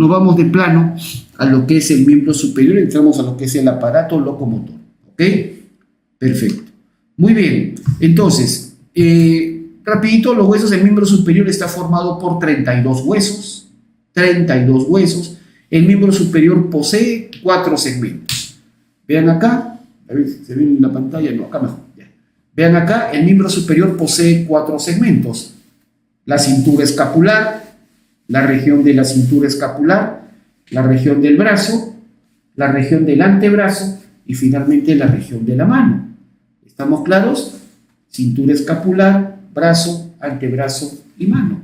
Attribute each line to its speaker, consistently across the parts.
Speaker 1: nos vamos de plano a lo que es el miembro superior, entramos a lo que es el aparato locomotor. ¿Ok? Perfecto. Muy bien. Entonces, rapidito, los huesos del miembro superior está formado por 32 huesos. 32 huesos. El miembro superior posee 4 segmentos. Vean acá, a ver si se ve en la pantalla, no, acá mejor. Ya. Vean acá, el miembro superior posee 4 segmentos. La cintura escapular, la región de la cintura escapular, la región del brazo, la región del antebrazo y finalmente la región de la mano. ¿Estamos claros? Cintura escapular, brazo, antebrazo y mano.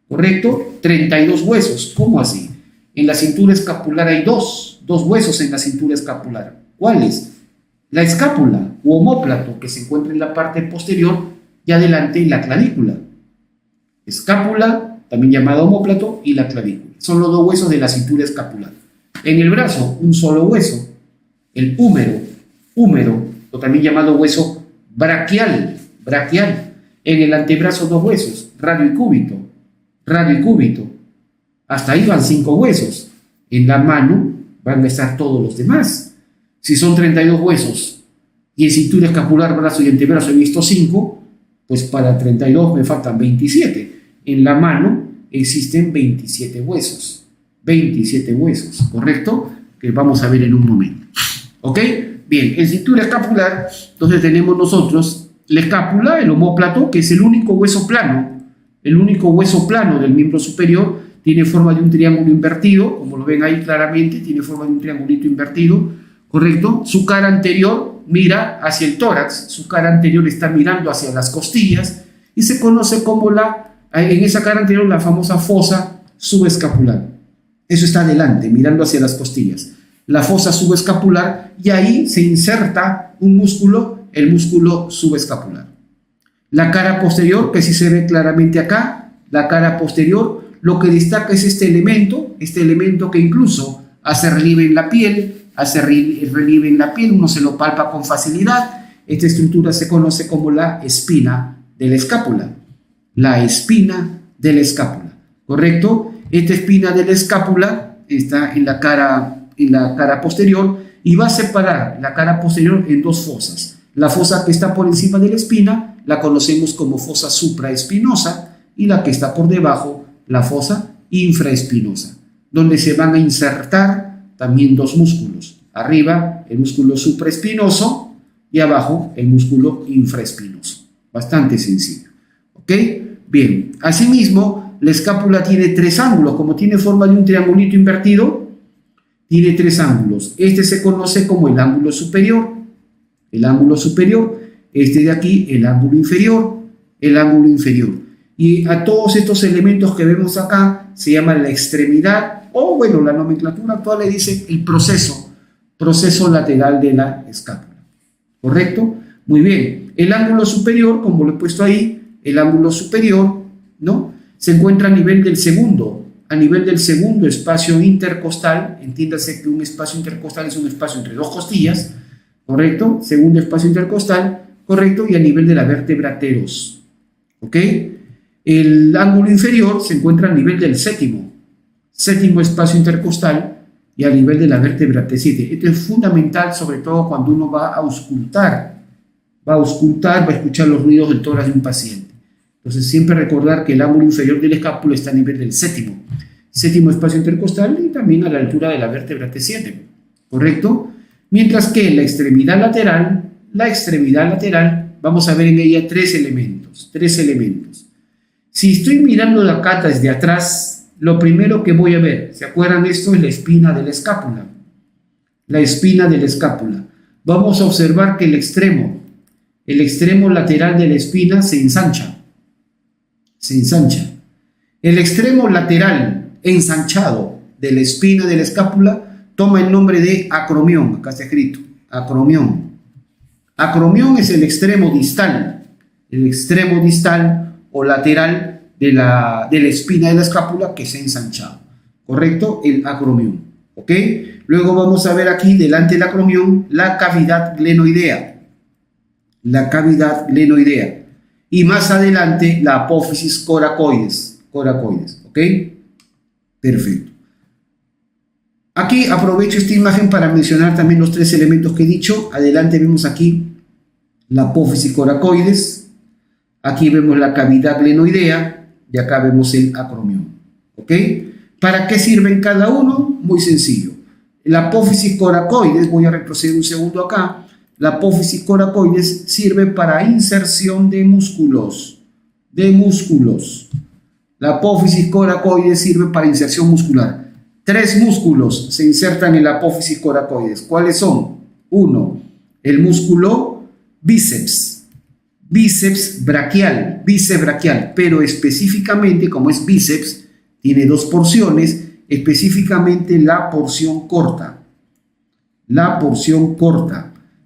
Speaker 1: ¿Correcto? 32 huesos. ¿Cómo así? En la cintura escapular hay dos huesos en la cintura escapular. ¿Cuáles? La escápula u omóplato, que se encuentra en la parte posterior y adelante la clavícula. Escápula, también llamada omóplato, y la clavícula. Son los 2 huesos de la cintura escapular. En el brazo, un solo hueso, el húmero, o también llamado hueso braquial. En el antebrazo 2 huesos, radio y cúbito. Hasta ahí van 5 huesos. En la mano van a estar todos los demás. Si son 32 huesos y en cintura escapular, brazo y antebrazo he visto 5, pues para 32 me faltan 27. En la mano existen 27 huesos. 27 huesos, ¿correcto? Que vamos a ver en un momento. ¿Ok? Bien, en cintura escapular, entonces tenemos nosotros la escápula, el omóplato, que es el único hueso plano del miembro superior, tiene forma de un triángulo invertido, como lo ven ahí claramente, tiene forma de un triangulito invertido, ¿correcto? Su cara anterior mira hacia el tórax, su cara anterior está mirando hacia las costillas y se conoce como en esa cara anterior la famosa fosa subescapular. Eso está adelante, mirando hacia las costillas. La fosa subescapular, y ahí se inserta un músculo, el músculo subescapular. La cara posterior, que sí se ve claramente acá, la cara posterior, lo que destaca es este elemento que incluso hace relieve en la piel, uno se lo palpa con facilidad. Esta estructura se conoce como la espina de la escápula. La espina de la escápula, ¿correcto? Esta espina de la escápula está en la cara posterior y va a separar la cara posterior en 2 fosas. La fosa que está por encima de la espina la conocemos como fosa supraespinosa y la que está por debajo, la fosa infraespinosa, donde se van a insertar también 2 músculos. Arriba el músculo supraespinoso y abajo el músculo infraespinoso. Bastante sencillo. ¿Ok? Bien. Asimismo, la escápula tiene 3 ángulos. Como tiene forma de un triangulito invertido, tiene 3 ángulos. Este se conoce como el ángulo superior. Este de aquí, el ángulo inferior. Y a todos estos elementos que vemos acá se llama la extremidad, o bueno, la nomenclatura actual le dice el proceso lateral de la escápula. ¿Correcto? Muy bien. El ángulo superior, como lo he puesto ahí, el ángulo superior, ¿no?, se encuentra a nivel del segundo espacio intercostal. Entiéndase que un espacio intercostal es un espacio entre 2 costillas, ¿correcto? Segundo espacio intercostal, ¿correcto? Y a nivel de la vértebra teros, ¿ok? El ángulo inferior se encuentra a nivel del séptimo espacio intercostal y a nivel de la vértebra T7. Esto es fundamental, sobre todo cuando uno va a auscultar, va a escuchar los ruidos del tórax de un paciente. Entonces, siempre recordar que el ángulo inferior del escápulo está a nivel del séptimo espacio intercostal y también a la altura de la vértebra T7, ¿correcto? Mientras que la extremidad lateral, vamos a ver en ella 3 elementos. Si estoy mirando la acá desde atrás, lo primero que voy a ver, ¿se acuerdan de esto? Es la espina de la escápula. Vamos a observar que el extremo lateral de la espina se ensancha. El extremo lateral ensanchado de la espina de la escápula toma el nombre de acromión. Acá está escrito, acromión. Acromión es el extremo distal o lateral de la espina de la escápula que se ha ensanchado. ¿Correcto? El acromión. ¿Ok? Luego vamos a ver aquí, delante del acromión, la cavidad glenoidea. Y más adelante, la apófisis coracoides. ¿Ok? Perfecto. Aquí aprovecho esta imagen para mencionar también los tres elementos que he dicho. Adelante vemos aquí la apófisis coracoides, aquí vemos la cavidad glenoidea y acá vemos el acromión. ¿Ok? ¿Para qué sirven cada uno? Muy sencillo. La apófisis coracoides, voy a retroceder un segundo acá, la apófisis coracoides sirve para inserción de músculos. La apófisis coracoides sirve para inserción muscular. 3 músculos se insertan en la apófisis coracoides. ¿Cuáles son? 1. El músculo bíceps braquial, pero específicamente, como es bíceps, tiene 2 porciones, específicamente la porción corta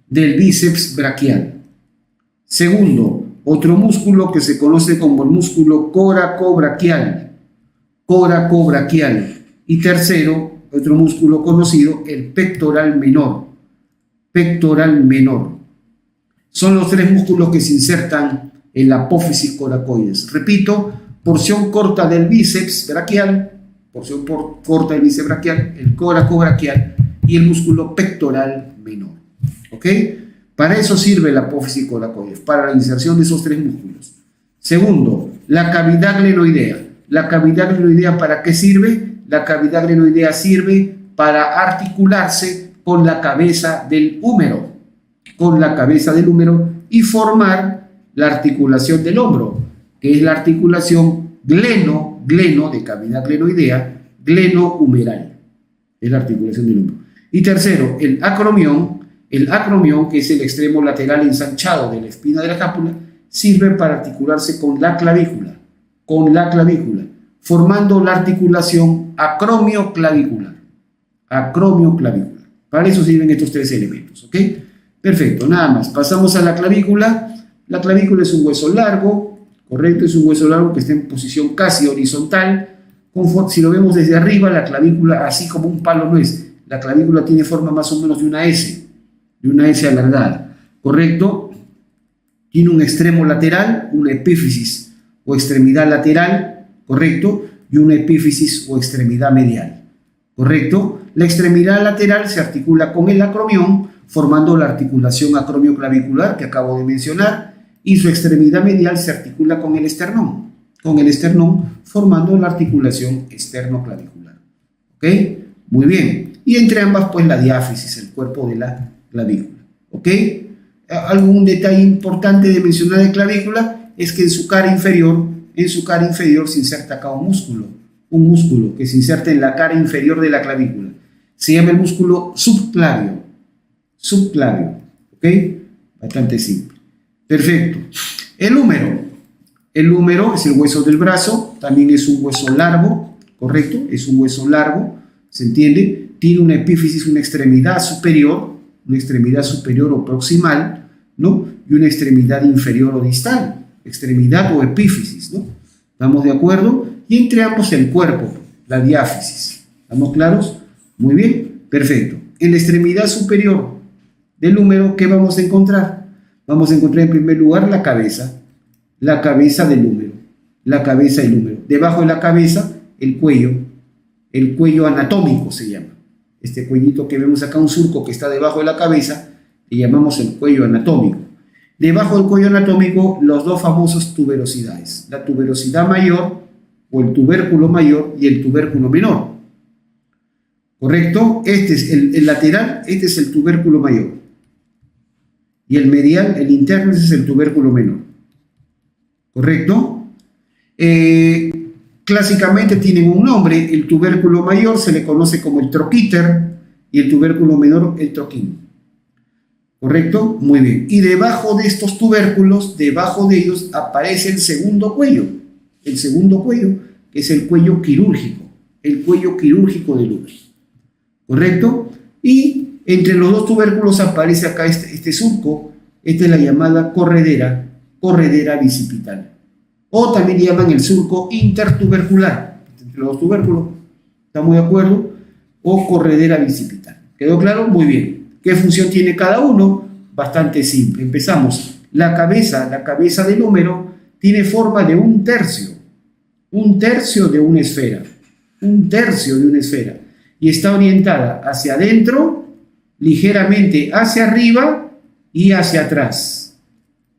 Speaker 1: del bíceps braquial. Segundo, otro músculo que se conoce como el músculo coracobraquial. Y tercero, otro músculo conocido, el pectoral menor. Son los 3 músculos que se insertan en la apófisis coracoides. Repito, porción corta del bíceps braquial, el coracobraquial y el músculo pectoral menor. ¿Ok? Para eso sirve la apófisis coracoides, para la inserción de esos 3 músculos. Segundo, la cavidad glenoidea. ¿La cavidad glenoidea para qué sirve? La cavidad glenoidea sirve para articularse con la cabeza del húmero, y formar la articulación del hombro, que es la articulación gleno de cavidad glenoidea, gleno-humeral, es la articulación del hombro. Y tercero, el acromión, que es el extremo lateral ensanchado de la espina de la escápula, sirve para articularse con la clavícula, formando la articulación acromioclavicular. Para eso sirven estos 3 elementos, ¿ok? Perfecto, nada más. Pasamos a la clavícula. La clavícula es un hueso largo, correcto, es un hueso largo que está en posición casi horizontal. Si lo vemos desde arriba, la clavícula, así como un palo nuez, la clavícula tiene forma más o menos de una S alargada, correcto. Tiene un extremo lateral, una epífisis o extremidad lateral, correcto, y una epífisis o extremidad medial, correcto. La extremidad lateral se articula con el acromión, formando la articulación acromioclavicular que acabo de mencionar, y su extremidad medial se articula con el esternón, formando la articulación esternoclavicular. ¿Ok? Muy bien. Y entre ambas, pues la diáfisis, el cuerpo de la clavícula. ¿Ok? Algún detalle importante de mencionar de clavícula es que en su cara inferior se inserta acá un músculo que se inserta en la cara inferior de la clavícula. Se llama el músculo subclavio. ¿Ok? Bastante simple. Perfecto. El húmero es el hueso del brazo, también es un hueso largo, ¿correcto? Es un hueso largo, ¿se entiende? Tiene una epífisis, una extremidad superior o proximal, ¿no? Y una extremidad inferior o distal, extremidad o epífisis, ¿no? ¿Estamos de acuerdo? Y entre ambos el cuerpo, la diáfisis. ¿Estamos claros? Muy bien, perfecto. En la extremidad superior del húmero, ¿qué vamos a encontrar? Vamos a encontrar en primer lugar la cabeza del húmero, Debajo de la cabeza, el cuello anatómico se llama. Este cuellito que vemos acá, un surco que está debajo de la cabeza, le llamamos el cuello anatómico. Debajo del cuello anatómico, los 2 famosos tuberosidades, la tuberosidad mayor o el tubérculo mayor y el tubérculo menor. ¿Correcto? Este es el lateral, este es el tubérculo mayor. Y el medial, el interno, ese es el tubérculo menor. ¿Correcto? Clásicamente tienen un nombre. El tubérculo mayor se le conoce como el troquíter y el tubérculo menor el troquín. ¿Correcto? Muy bien. Y debajo de estos tubérculos, debajo de ellos, aparece el segundo cuello. El segundo cuello, que es el cuello quirúrgico. El cuello quirúrgico del útero. ¿Correcto? Y entre los 2 tubérculos aparece acá este surco. Esta es la llamada corredera bicipital. O también llaman el surco intertubercular. Entre los 2 tubérculos. ¿Estamos de acuerdo? O corredera bicipital. ¿Quedó claro? Muy bien. ¿Qué función tiene cada uno? Bastante simple. Empezamos. La cabeza del húmero tiene forma de un tercio de una esfera. y está orientada hacia adentro, ligeramente hacia arriba y hacia atrás.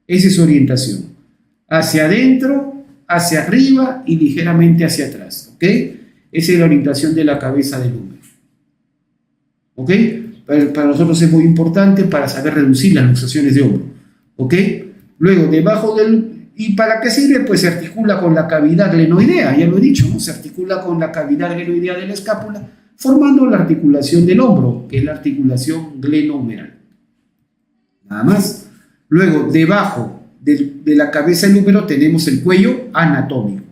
Speaker 1: Esa es su orientación. Hacia adentro, hacia arriba y ligeramente hacia atrás. ¿Ok? Esa es la orientación de la cabeza del húmero. ¿Ok? Para nosotros es muy importante para saber reducir las luxaciones de hombro. ¿Ok? Luego, debajo del... ¿Y para qué sirve? Pues se articula con la cavidad glenoidea, ya lo he dicho, ¿no? Se articula con la cavidad glenoidea de la escápula, formando la articulación del hombro, que es la articulación glenohumeral. Nada más. Luego, debajo de la cabeza del húmero tenemos el cuello anatómico.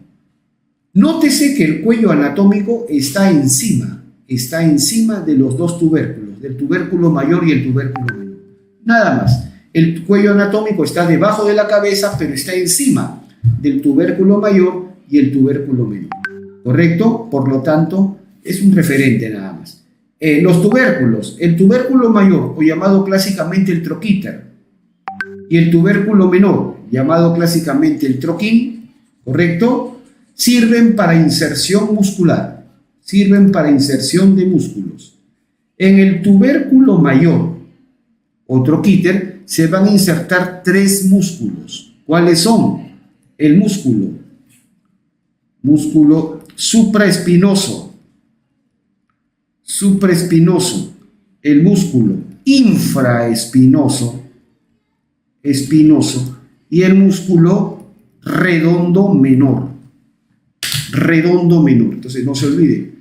Speaker 1: Nótese que el cuello anatómico está encima de los dos tubérculos, del tubérculo mayor y el tubérculo menor. Nada más. El cuello anatómico está debajo de la cabeza, pero está encima del tubérculo mayor y el tubérculo menor. ¿Correcto? Por lo tanto, es un referente nada más. Los tubérculos, el tubérculo mayor, o llamado clásicamente el troquíter, y el tubérculo menor, llamado clásicamente el troquín, ¿correcto? Sirven para inserción muscular, sirven para inserción de músculos. En el tubérculo mayor, o troquíter, se van a insertar 3 músculos. ¿Cuáles son? El músculo supraespinoso, el músculo infraespinoso, y el músculo redondo menor. Entonces no se olvide,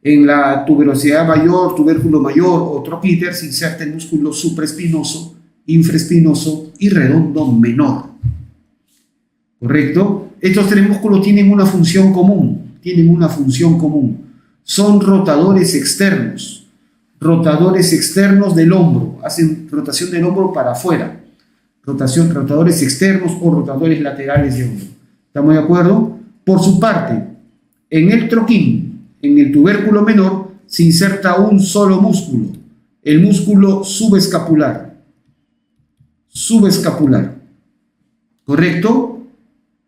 Speaker 1: en la tuberosidad mayor, tubérculo mayor o troquíter se inserta el músculo supraespinoso, infraespinoso y redondo menor. ¿Correcto? Estos 3 músculos tienen una función común. Son rotadores externos del hombro. Hacen rotación del hombro para afuera. Rotadores externos o rotadores laterales de hombro. ¿Estamos de acuerdo? Por su parte, en el troquín, en el tubérculo menor, se inserta un solo músculo, el músculo subescapular. ¿Correcto?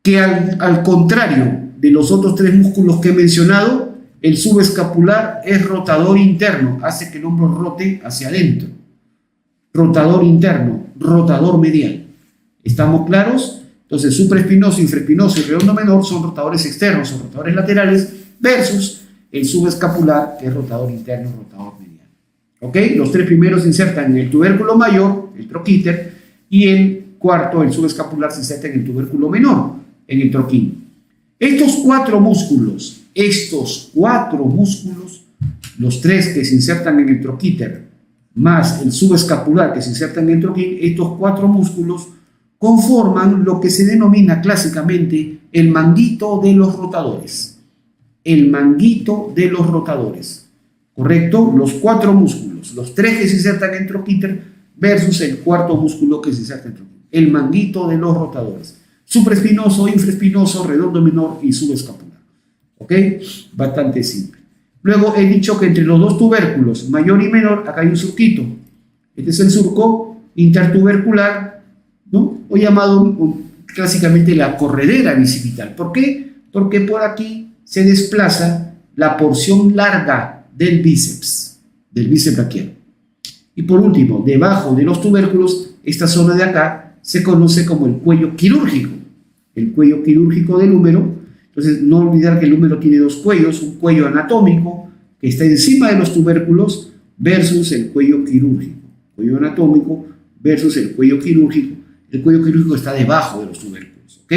Speaker 1: Que al contrario de los otros 3 músculos que he mencionado, el subescapular es rotador interno, hace que el hombro rote hacia adentro. Rotador interno, rotador medial. ¿Estamos claros? Entonces, supraespinoso, infraespinoso y redondo menor son rotadores externos o rotadores laterales versus el subescapular, que es rotador interno, rotador medial. ¿Ok? Los 3 primeros se insertan en el tubérculo mayor, el troquíter, y el cuarto, el subescapular, se inserta en el tubérculo menor, en el troquín. Estos cuatro músculos, los 3 que se insertan en el troquíter, más el subescapular que se inserta en el troquín, estos 4 músculos conforman lo que se denomina clásicamente el manguito de los rotadores. ¿Correcto? Los 4 músculos, los 3 que se insertan en el troquíter versus el cuarto músculo que se inserta en el troquín. El manguito de los rotadores. Supraespinoso, infraespinoso, redondo menor y subescapular. ¿Ok? Bastante simple. Luego he dicho que entre los 2 tubérculos, mayor y menor, acá hay un surquito. Este es el surco intertubercular, ¿no? O llamado clásicamente la corredera bicipital. ¿Por qué? Porque por aquí se desplaza la porción larga del bíceps braquial. Y por último, debajo de los tubérculos, esta zona de acá se conoce como el cuello quirúrgico del húmero. Entonces, no olvidar que el húmero tiene 2 cuellos, un cuello anatómico que está encima de los tubérculos versus el cuello quirúrgico. Cuello anatómico versus el cuello quirúrgico. El cuello quirúrgico está debajo de los tubérculos. ¿Ok?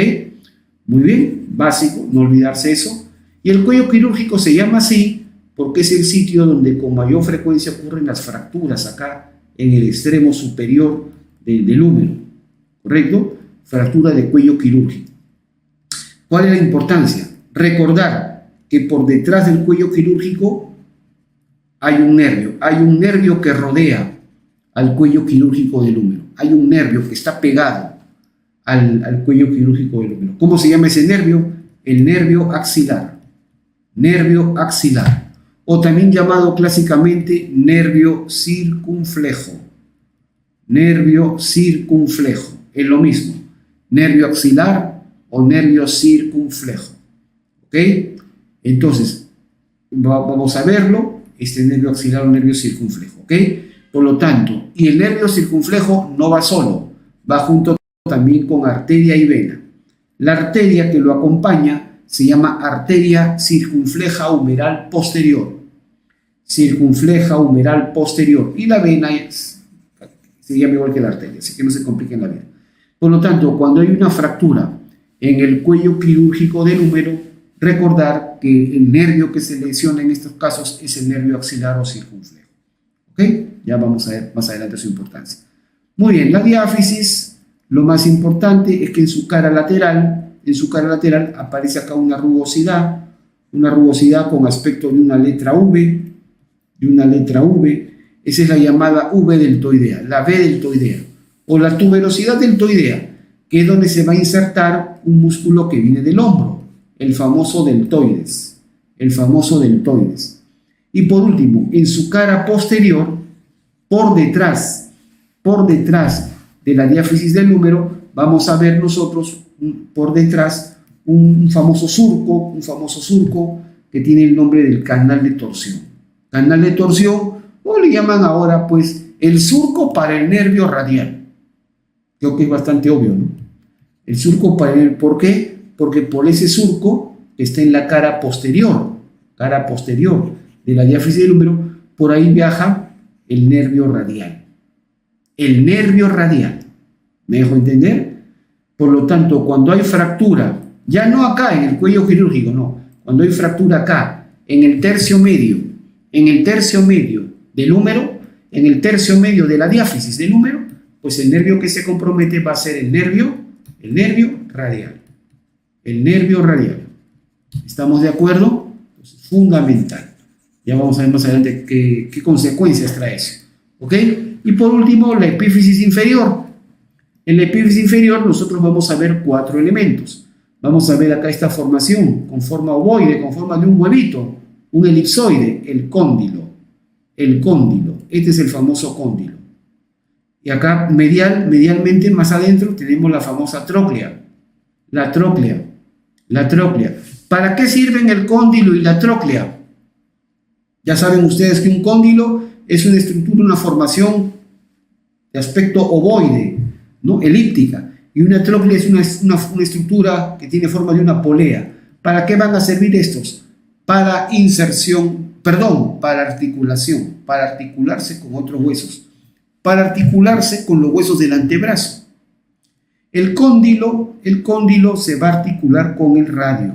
Speaker 1: Muy bien, básico, no olvidarse eso. Y el cuello quirúrgico se llama así porque es el sitio donde con mayor frecuencia ocurren las fracturas acá en el extremo superior del húmero. ¿Correcto? Fractura de cuello quirúrgico. ¿Cuál es la importancia? Recordar que por detrás del cuello quirúrgico hay un nervio que rodea al cuello quirúrgico del húmero. Hay un nervio que está pegado al cuello quirúrgico del húmero. ¿Cómo se llama ese nervio? El nervio axilar. O también llamado clásicamente nervio circunflejo. Es lo mismo. Nervio axilar o nervio circunflejo. ¿Ok? Entonces, vamos a verlo. este nervio axilar o nervio circunflejo, ¿ok? Por lo tanto, y el nervio circunflejo no va solo, va junto también con arteria y vena. La arteria que lo acompaña se llama arteria circunfleja humeral posterior. Circunfleja humeral posterior. Y la vena se llama igual que la arteria, así que no se compliquen la vida. Por lo tanto, cuando hay una fractura en el cuello quirúrgico del húmero, recordar que el nervio que se lesiona en estos casos es el nervio axilar o circunflejo. ¿Ok? Ya vamos a ver más adelante su importancia. Muy bien, la diáfisis, lo más importante es que en su cara lateral aparece acá una rugosidad con aspecto de una letra V, esa es la llamada V deltoidea, la V deltoidea, o la tuberosidad deltoidea, que es donde se va a insertar un músculo que viene del hombro, el famoso deltoides. Y por último, en su cara posterior, por detrás de la diáfisis del húmero, vamos a ver nosotros por detrás un famoso surco que tiene el nombre del canal de torsión. Canal de torsión, o le llaman ahora pues el surco para el nervio radial. Creo que es bastante obvio, ¿no? El surco para el, ¿por qué? Porque por ese surco que está en la cara posterior de la diáfisis del húmero, por ahí viaja el nervio radial. El nervio radial. ¿Me dejo entender? Por lo tanto, cuando hay fractura, ya no acá en el cuello quirúrgico, no, cuando hay fractura acá, en el tercio medio del húmero, en el tercio medio de la diáfisis del húmero, pues el nervio que se compromete va a ser el nervio radial. El nervio radial. ¿Estamos de acuerdo? Pues es fundamental. Ya vamos a ver más adelante qué consecuencias trae eso. ¿Ok? Y por último, la epífisis inferior. En la epífisis inferior nosotros vamos a ver 4 elementos. Vamos a ver acá esta formación con forma ovoide, con forma de un huevito, un elipsoide, el cóndilo. Este es el famoso cóndilo. Y acá medialmente más adentro tenemos la famosa tróclea. La tróclea. ¿Para qué sirven el cóndilo y la tróclea? Ya saben ustedes que un cóndilo es una estructura, una formación de aspecto ovoide, ¿no? Elíptica. Y una tróclea es una estructura que tiene forma de una polea. ¿Para qué van a servir estos? Para articulación, para articularse con otros huesos, para articularse con los huesos del antebrazo. El cóndilo se va a articular con el radio.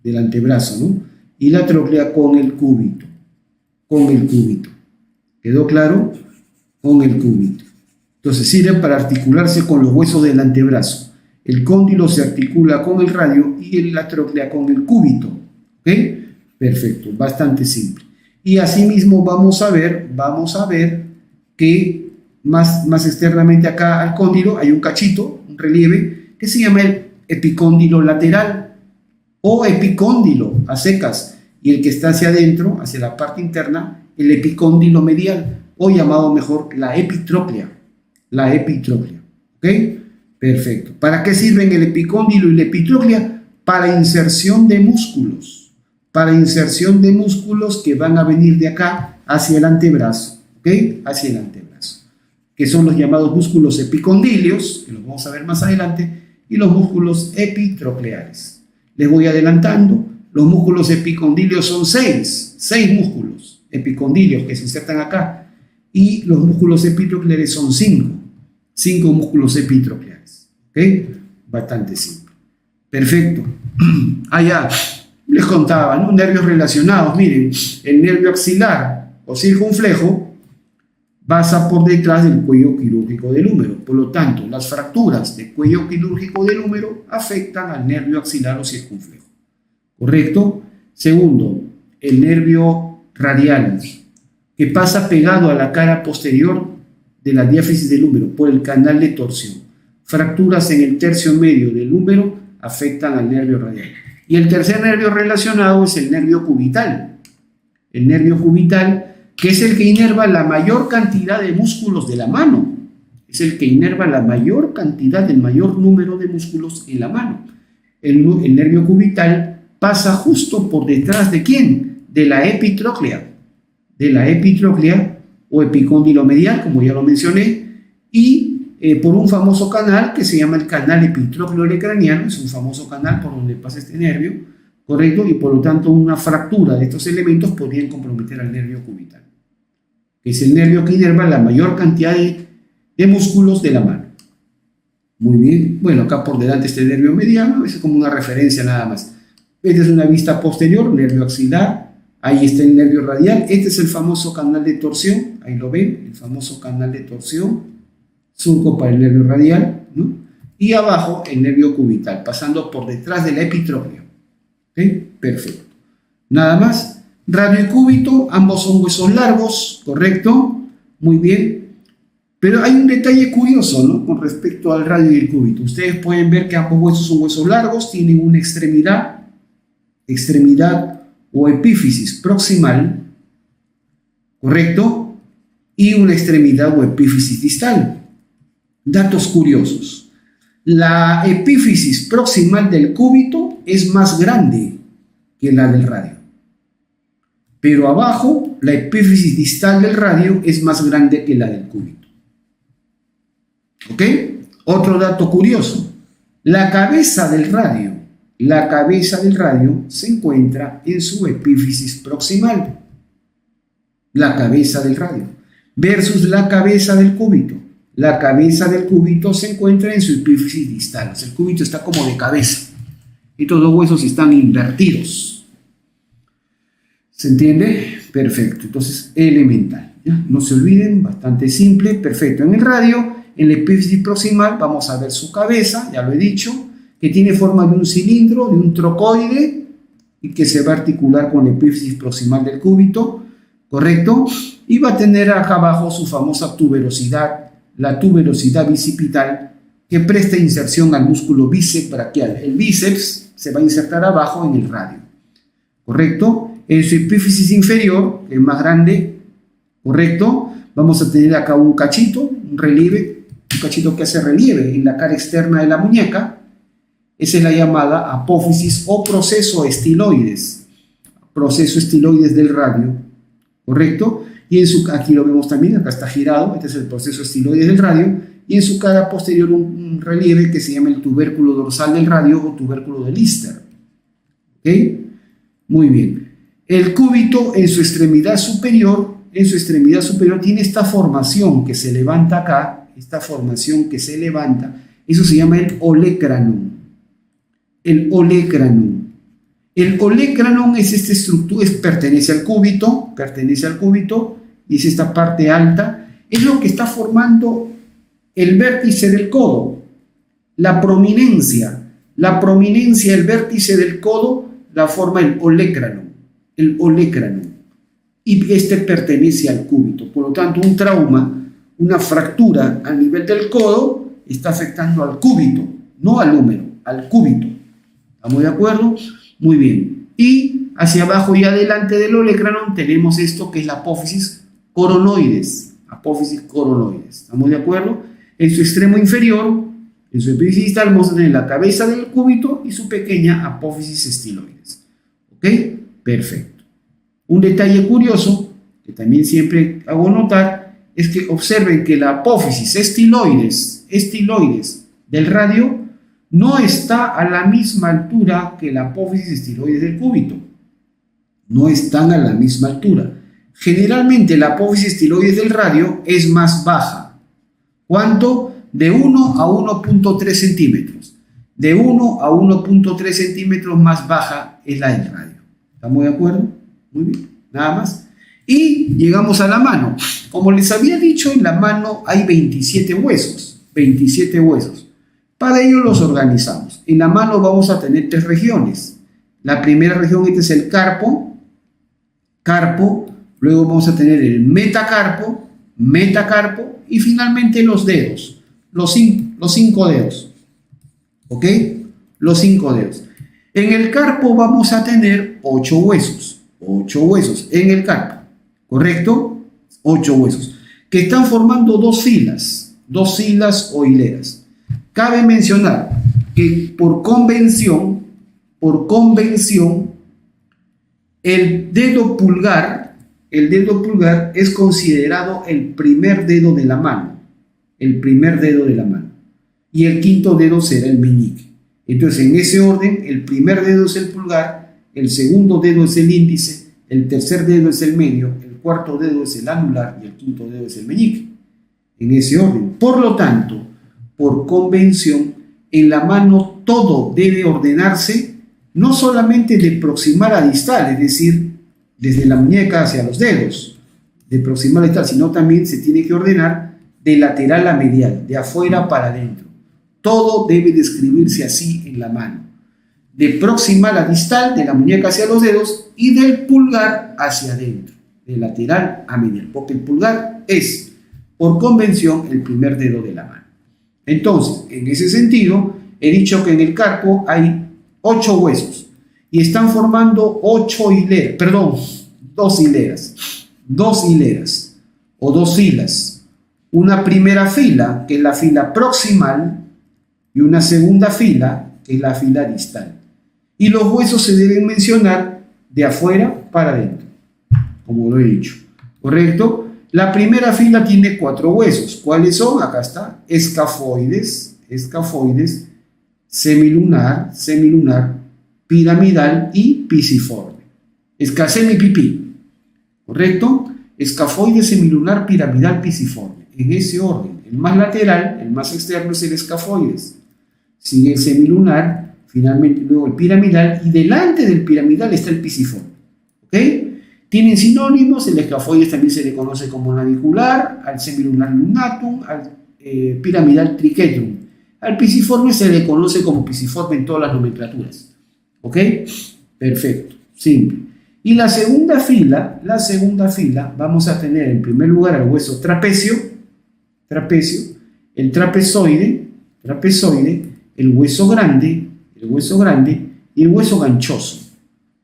Speaker 1: Del antebrazo, ¿no? Y la tróclea con el cúbito. ¿Quedó claro? Con el cúbito. Entonces sirve para articularse con los huesos del antebrazo. El cóndilo se articula con el radio y la tróclea con el cúbito. ¿Ok? Perfecto, bastante simple. Y asimismo vamos a ver que más externamente acá al cóndilo hay un cachito, un relieve, que se llama el epicóndilo lateral o epicóndilo a secas, y el que está hacia adentro, hacia la parte interna, el epicóndilo medial, o llamado mejor la epitróclea. ¿Ok? Perfecto. ¿Para qué sirven el epicóndilo y la epitróclea? Para inserción de músculos. Que van a venir de acá hacia el antebrazo. ¿Ok? Hacia el antebrazo. Que son los llamados músculos epicondilios, que los vamos a ver más adelante, y los músculos epitrocleares. Les voy adelantando. Los músculos epicondilios son 6 músculos epicondilios que se insertan acá, y los músculos epitrocleares son 5 músculos epitrocleares. ¿Ok? Bastante simple. Perfecto. Ya les contaba, ¿no? Nervios relacionados. Miren, el nervio axilar o circunflejo pasa por detrás del cuello quirúrgico del húmero. Por lo tanto, las fracturas del cuello quirúrgico del húmero afectan al nervio axilar o circunflejo. ¿Correcto? Segundo, el nervio radial, que pasa pegado a la cara posterior de la diáfisis del húmero por el canal de torsión. Fracturas en el tercio medio del húmero afectan al nervio radial. Y el tercer nervio relacionado es el nervio cubital. El nervio cubital, que es el que inerva la mayor cantidad de músculos de la mano. Es el que inerva el mayor número de músculos en la mano. El nervio cubital pasa justo por detrás de ¿quién? De la epitróclea. De la epitróclea o epicóndilo medial, como ya lo mencioné, y por un famoso canal que se llama el canal epitrócleo-olecraniano, es un famoso canal por donde pasa este nervio, ¿correcto? Y por lo tanto una fractura de estos elementos podrían comprometer al nervio cubital, que es el nervio que inerva la mayor cantidad de músculos de la mano. Muy bien, bueno, acá por delante este nervio mediano, es como una referencia nada más. Esta es una vista posterior, nervio axilar, ahí está el nervio radial, este es el famoso canal de torsión, ahí lo ven, el famoso canal de torsión, surco para el nervio radial, ¿no? Y abajo el nervio cubital, pasando por detrás de la epitróclea. ¿Okay? Perfecto. Nada más. Radio y cúbito, ambos son huesos largos, ¿correcto? Muy bien. Pero hay un detalle curioso, ¿no? Con respecto al radio y el cúbito. Ustedes pueden ver que ambos huesos son huesos largos, tienen una extremidad o epífisis proximal, ¿correcto? Y una extremidad o epífisis distal. Datos curiosos. La epífisis proximal del cúbito es más grande que la del radio. Pero abajo, la epífisis distal del radio es más grande que la del cúbito. ¿Ok? Otro dato curioso. La cabeza del radio se encuentra en su epífisis proximal. La cabeza del radio. Versus la cabeza del cúbito. La cabeza del cúbito se encuentra en su epífisis distal. O sea, el cúbito está como de cabeza. Estos dos huesos están invertidos. ¿Se entiende? Perfecto. Entonces, elemental. ¿Ya? No se olviden, bastante simple. Perfecto. En el radio, en la epífisis proximal, vamos a ver su cabeza, ya lo he dicho, que tiene forma de un cilindro, de un trocoide, y que se va a articular con la epífisis proximal del cúbito, ¿correcto? Y va a tener acá abajo su famosa tuberosidad, la tuberosidad bicipital, que presta inserción al músculo bíceps braquial. El bíceps se va a insertar abajo en el radio, ¿correcto? En su epífisis inferior, que es más grande, ¿correcto? Vamos a tener acá un cachito, un relieve, un cachito que hace relieve en la cara externa de la muñeca. Esa es la llamada apófisis o proceso estiloides del radio, ¿correcto? Y aquí lo vemos también, acá está girado, este es el proceso estiloides del radio, y en su cara posterior un relieve que se llama el tubérculo dorsal del radio o tubérculo de Lister. ¿Ok? Muy bien. El cúbito en su extremidad superior tiene esta formación que se levanta acá, eso se llama el olecranum. El olecranum es esta estructura, pertenece al cúbito, y es esta parte alta, es lo que está formando el vértice del codo, la prominencia, el vértice del codo la forma el olecranum, y este pertenece al cúbito. Por lo tanto, un trauma, una fractura a nivel del codo está afectando al cúbito, no al húmero, al cúbito. ¿Estamos de acuerdo? Muy bien. Y hacia abajo y adelante del olecranum tenemos esto que es la apófisis coronoides. ¿Estamos de acuerdo? En su extremo inferior, en su epífisis distal, vamos a tener la cabeza del cúbito y su pequeña apófisis estiloides. ¿Ok? Perfecto. Un detalle curioso, que también siempre hago notar, es que observen que la apófisis estiloides del radio no está a la misma altura que la apófisis estiloides del cúbito. No están a la misma altura. Generalmente la apófisis estiloides del radio es más baja. ¿Cuánto? De 1 a 1.3 centímetros. De 1 a 1.3 centímetros más baja es la del radio. ¿Estamos de acuerdo? Muy bien, nada más. Y llegamos a la mano. Como les había dicho, en la mano hay 27 huesos. 27 huesos. Para ello los organizamos. En la mano vamos a tener 3 regiones. La primera región, este es el carpo. Luego vamos a tener el metacarpo y finalmente los dedos. Los 5 dedos. ¿Ok? Los 5 dedos. En el carpo vamos a tener 8 huesos. 8 huesos en el carpo. ¿Correcto? 8 huesos. Que están formando 2 filas. 2 filas o hileras. Cabe mencionar que por convención por convención, el dedo pulgar es considerado el primer dedo de la mano, y el quinto dedo será el meñique. Entonces, en ese orden, el primer dedo es el pulgar, el segundo dedo es el índice, el tercer dedo es el medio, el cuarto dedo es el anular y el quinto dedo es el meñique. En ese orden. Por lo tanto, por convención, en la mano todo debe ordenarse no solamente de proximal a distal, es decir, desde la muñeca hacia los dedos, de proximal a distal, sino también se tiene que ordenar de lateral a medial, de afuera para adentro. Todo debe de escribirse así en la mano, de proximal a distal, de la muñeca hacia los dedos, y del pulgar hacia adentro, de lateral a medial, porque el pulgar es, por convención, el primer dedo de la mano. Entonces, en ese sentido, he dicho que en el carpo hay 8 huesos y están formando 2 hileras o 2 filas. Una primera fila, que es la fila proximal, y una segunda fila, que es la fila distal. Y los huesos se deben mencionar de afuera para adentro, como lo he dicho. ¿Correcto? La primera fila tiene 4 huesos. ¿Cuáles son? Acá está. Escafoides, semilunar, piramidal y pisiforme. Semi-pipí. ¿Correcto? Escafoide, semilunar, piramidal, pisiforme. En ese orden. El más lateral, el más externo es el escafoides. Sigue el semilunar, finalmente luego el piramidal, y delante del piramidal está el pisiforme. ¿Ok? Tienen sinónimos. El escafoides también se le conoce como navicular, al semilunar lunatum, al piramidal triquetrum. Al pisiforme se le conoce como pisiforme en todas las nomenclaturas. ¿Ok? Perfecto, simple. Y la segunda fila, vamos a tener en primer lugar el hueso trapecio, el trapezoide, el hueso grande y el hueso ganchoso.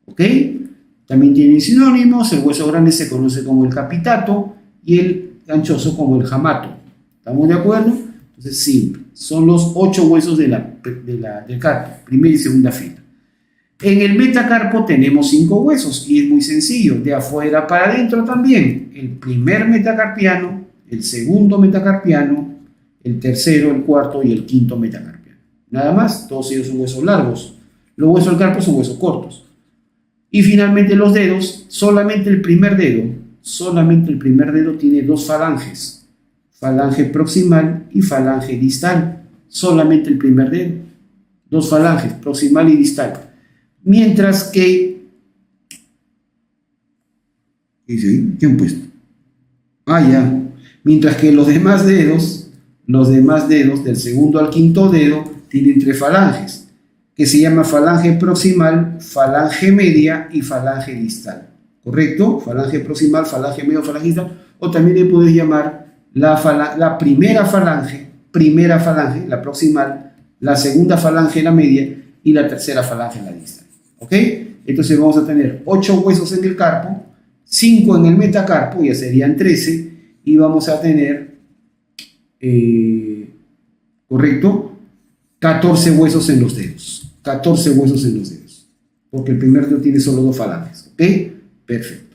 Speaker 1: ¿Ok? También tienen sinónimos. El hueso grande se conoce como el capitato y el ganchoso como el jamato. ¿Estamos de acuerdo? Entonces, simple. Son los 8 huesos del carpo, primera y segunda fila. En el metacarpo tenemos 5 huesos y es muy sencillo. De afuera para adentro también. El primer metacarpiano, el segundo metacarpiano, el tercero, el cuarto y el quinto metacarpiano. Nada más. Todos ellos son huesos largos. Los huesos del carpo son huesos cortos. Y finalmente los dedos, solamente el primer dedo tiene 2 falanges, falange proximal y falange distal, solamente el primer dedo, 2 falanges, proximal y distal, mientras que, ¿qué han puesto? Mientras que los demás dedos del segundo al quinto dedo tienen 3 falanges, que se llama falange proximal, falange media y falange distal. ¿Correcto? Falange proximal, falange media, falange distal. O también le puedes llamar la primera falange, la proximal, la segunda falange, la media, y la tercera falange, la distal. ¿Ok? Entonces vamos a tener 8 huesos en el carpo, 5 en el metacarpo, ya serían 13, y vamos a tener, ¿correcto?, 14 huesos en los dedos. Porque el primer dedo tiene solo 2 falanges. ¿Ok? Perfecto.